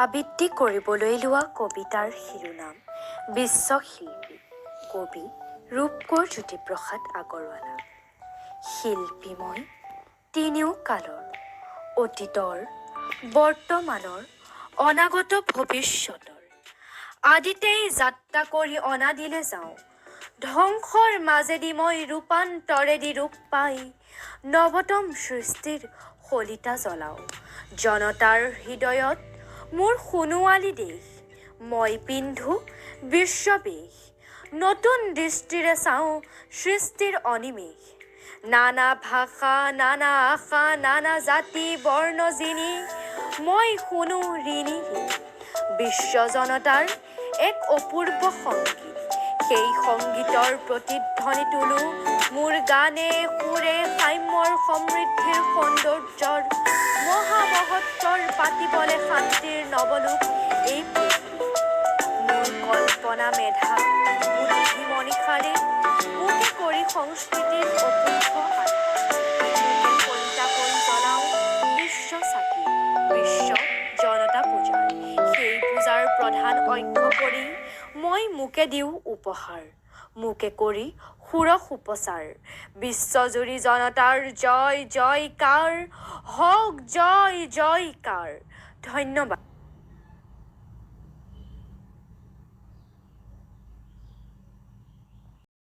আবৃত্তি কৰিবলৈ লোৱা কবিতাৰ শিৰোনাম বিশ্বশিল্পী কবি ৰূপকোঁৱৰ জ্যোতিপ্ৰসাদ আগৰৱালা। শিল্পী মই তিনিও কালৰ, অতীতৰ, বৰ্তমানৰ, অনাগত ভৱিষ্যতৰ। আদিতেই যাত্ৰা কৰি অনাদিলে যাওঁ, ধ্বংসৰ মাজেদি মই ৰূপান্তৰেদি ৰূপ পাই নৱতম সৃষ্টিৰ শলিতা জ্বলাওঁ। জনতাৰ হৃদয়ত মোৰ সোণোৱালী দেশ, মই পিন্ধো বিশ্ববেশ। নতুন দৃষ্টিৰে চাওঁ সৃষ্টিৰ অনিমেষ। নানা ভাষা, নানা আশা, নানা জাতি বৰ্ণ জিনি মই শুনো ঋণী ঋণী। বিশ্ব জনতাৰ এক অপূৰ্ব সংগীত, সেই সংগীতৰ প্ৰতিধ্বনি তোলো মোৰ গানে সুৰে। সাম্যৰ সমৃদ্ধিৰ সৌন্দৰ্যৰ মহামহত্বৰ পাতিবলে শান্তিৰ নৱলোক এই পৃথিৱী। মোৰ কল্পনা মেধা বুদ্ধি মনিষাৰে মোকে কৰি সংস্কৃতিৰ অপূৰ্ব কলিতা কৰি জ্বলাওঁ বিশ্ব চাকি, বিশ্ব জনতা পূজাৰ। সেই পূজাৰ প্ৰধান অক্ষ কৰি মই মোকে দিওঁ উপহাৰ, মোকে কৰি সুৰস উপচাৰ। বিশ্বজুৰি জনতাৰ জয় জয়কাৰ হওক, জয় জয়কাৰ। ধন্যবাদ।